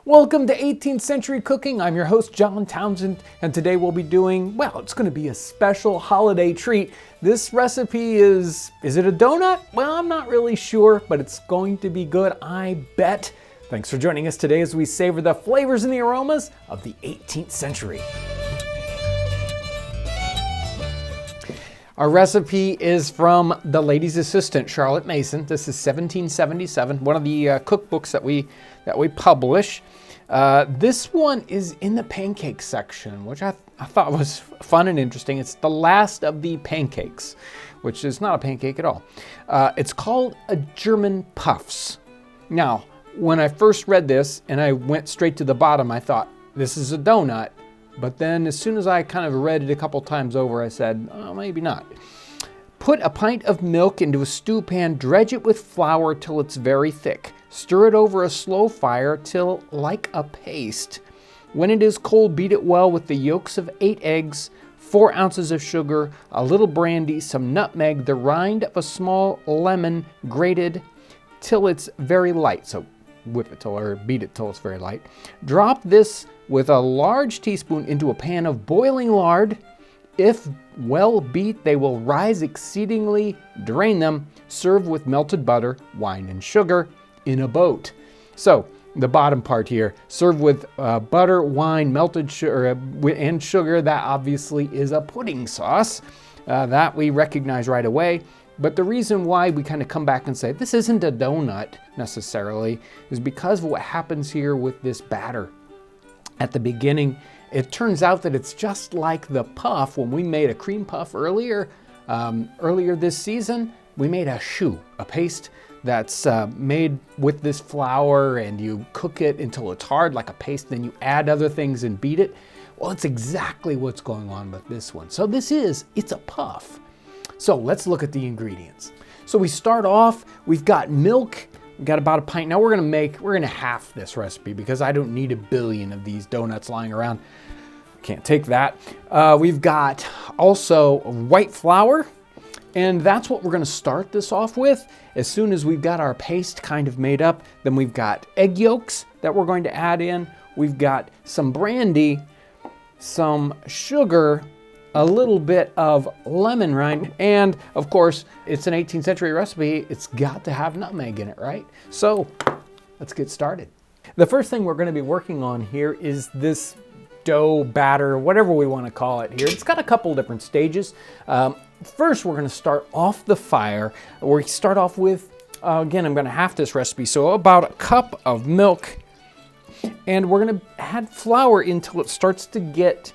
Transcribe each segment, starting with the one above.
Welcome to 18th Century Cooking. I'm your host, John Townsend, and today we'll be doing, well, it's going to be a special holiday treat. This recipe is it a donut? Well, I'm not really sure, but it's going to be good, I bet. Thanks for joining us today as we savor the flavors and the aromas of the 18th century. Our recipe is from The Lady's Assistant, Charlotte Mason. This is 1777, one of the cookbooks that we publish. This one is in the pancake section, which I thought was fun and interesting. It's the last of the pancakes, which is not a pancake at all. It's called a German puffs. Now, when I first read this and I went straight to the bottom, I thought, this is a donut. But then as soon as I kind of read it a couple times over, I said, oh, maybe not. Put a pint of milk into a stew pan, dredge it with flour till it's very thick. Stir it over a slow fire till like a paste. When it is cold, beat it well with the yolks of 8 eggs, 4 ounces of sugar, a little brandy, some nutmeg, the rind of a small lemon grated till it's very light. So whip it till, or beat it till it's very light. Drop this with a large teaspoon into a pan of boiling lard. If well beat, they will rise exceedingly. Drain them. Serve with melted butter, wine, and sugar in a boat. So the bottom part here, serve with butter, wine, melted sugar, and sugar. That obviously is a pudding sauce that we recognize right away. But the reason why we kind of come back and say this isn't a donut necessarily is because of what happens here with this batter. At the beginning, it turns out that it's just like the puff. When we made a cream puff earlier this season, we made a choux, a paste that's made with this flour, and you cook it until it's hard like a paste, then you add other things and beat it. Well, it's exactly what's going on with this one. So it's a puff. So let's look at the ingredients. So we start off, we've got milk, we've got about a pint. Now we're gonna half this recipe because I don't need a billion of these donuts lying around. Can't take that. We've got also white flour, and that's what we're gonna start this off with. As soon as we've got our paste kind of made up, then we've got egg yolks that we're going to add in. We've got some brandy, some sugar, a little bit of lemon rind, and of course, it's an 18th century recipe. It's got to have nutmeg in it, right? So let's get started. The first thing we're gonna be working on here is this dough batter, whatever we wanna call it here. It's got a couple different stages. First, we're gonna start off the fire. We start off with, again, I'm gonna half this recipe, so about a cup of milk, and we're gonna add flour until it starts to get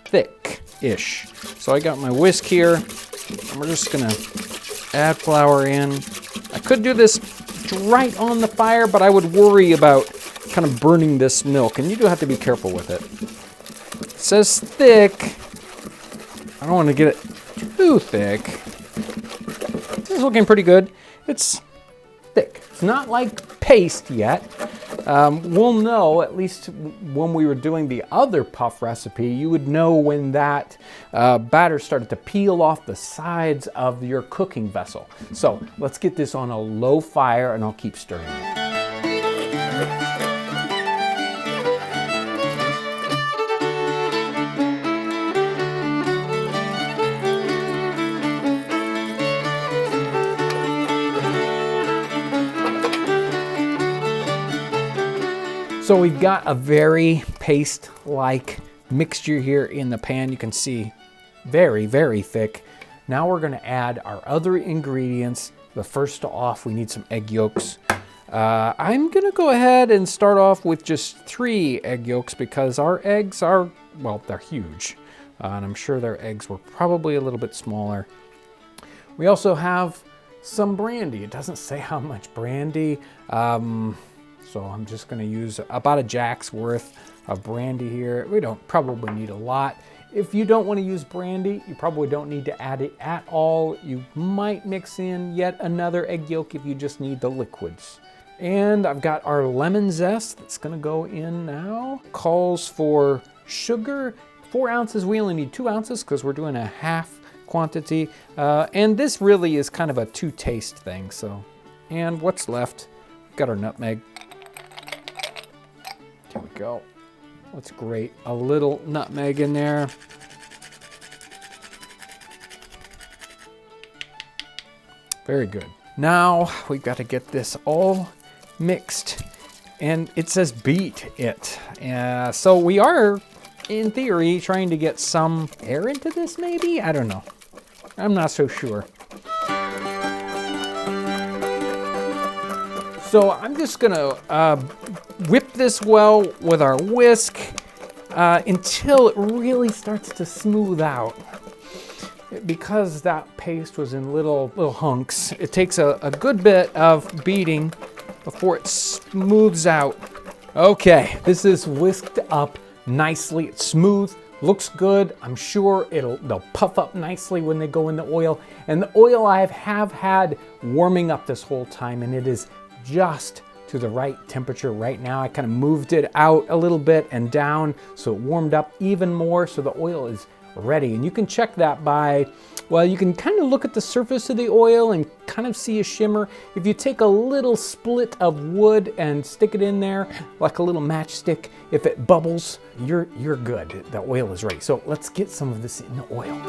thick-ish. So I got my whisk here, and we're just gonna add flour in. I could do this right on the fire, but I would worry about kind of burning this milk, and you do have to be careful with it. It says thick. I don't want to get it too thick. This is looking pretty good. It's thick. It's not like paste yet. We'll know, at least when we were doing the other puff recipe, you would know when that batter started to peel off the sides of your cooking vessel. So let's get this on a low fire, and I'll keep stirring it. So we've got a very paste-like mixture here in the pan. You can see very, very thick. Now we're gonna add our other ingredients. But first off, we need some egg yolks. I'm gonna go ahead and start off with just 3 egg yolks because our eggs are, well, they're huge. And I'm sure their eggs were probably a little bit smaller. We also have some brandy. It doesn't say how much brandy. So I'm just gonna use about a jack's worth of brandy here. We don't probably need a lot. If you don't wanna use brandy, you probably don't need to add it at all. You might mix in yet another egg yolk if you just need the liquids. And I've got our lemon zest that's gonna go in now. Calls for sugar, 4 ounces. We only need 2 ounces because we're doing a half quantity. And this really is kind of a to-taste thing. So, and what's left, got our nutmeg. Here we go. That's great. A little nutmeg in there. Very good. Now we've got to get this all mixed, and it says beat it. So we are, in theory, trying to get some air into this maybe? I don't know. I'm not so sure. So I'm just gonna whip this well with our whisk until it really starts to smooth out. Because that paste was in little hunks, it takes a good bit of beating before it smooths out. Okay, this is whisked up nicely. It's smooth, looks good. I'm sure they'll puff up nicely when they go in the oil. And the oil I have had warming up this whole time, and it is just to the right temperature right now. I kind of moved it out a little bit and down so it warmed up even more, so the oil is ready. And you can check that by, well, you can kind of look at the surface of the oil and kind of see a shimmer. If you take a little split of wood and stick it in there like a little matchstick, if it bubbles, you're good. The oil is ready. So let's get some of this in the oil.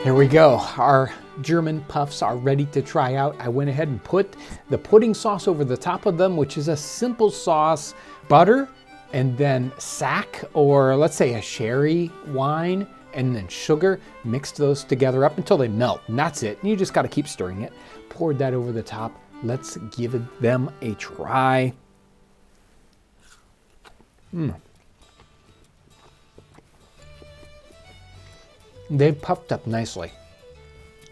Here we go. Our German puffs are ready to try out. I went ahead and put the pudding sauce over the top of them, which is a simple sauce, butter, and then sack, or let's say a sherry wine, and then sugar. Mixed those together up until they melt, and that's it. You just got to keep stirring it. Poured that over the top. Let's give them a try. They've puffed up nicely.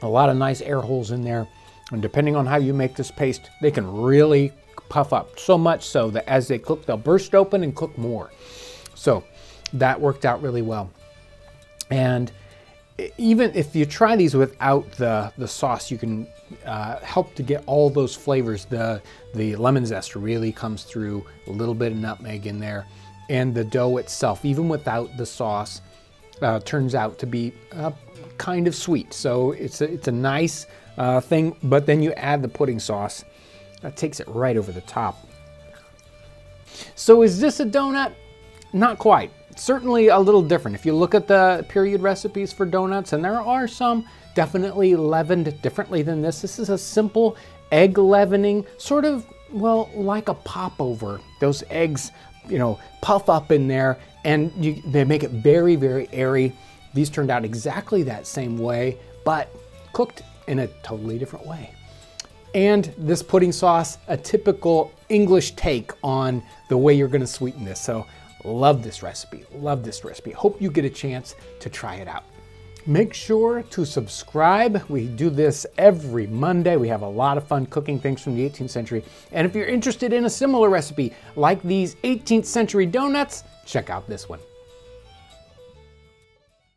A lot of nice air holes in there. And depending on how you make this paste, they can really puff up. So much so that as they cook, they'll burst open and cook more. So that worked out really well. And even if you try these without the sauce, you can help to get all those flavors. The lemon zest really comes through, a little bit of nutmeg in there. And the dough itself, even without the sauce, turns out to be kind of sweet. So it's a nice thing, but then you add the pudding sauce. That takes it right over the top. So is this a donut? Not quite. Certainly a little different. If you look at the period recipes for donuts, and there are some definitely leavened differently than this. This is a simple egg leavening, sort of, well, like a popover. Those eggs, puff up in there, and they make it very, very airy. These turned out exactly that same way, but cooked in a totally different way. And this pudding sauce, a typical English take on the way you're going to sweeten this. So love this recipe. Love this recipe. Hope you get a chance to try it out. Make sure to subscribe. We do this every Monday. We have a lot of fun cooking things from the 18th century. And if you're interested in a similar recipe like these 18th century donuts, check out this one.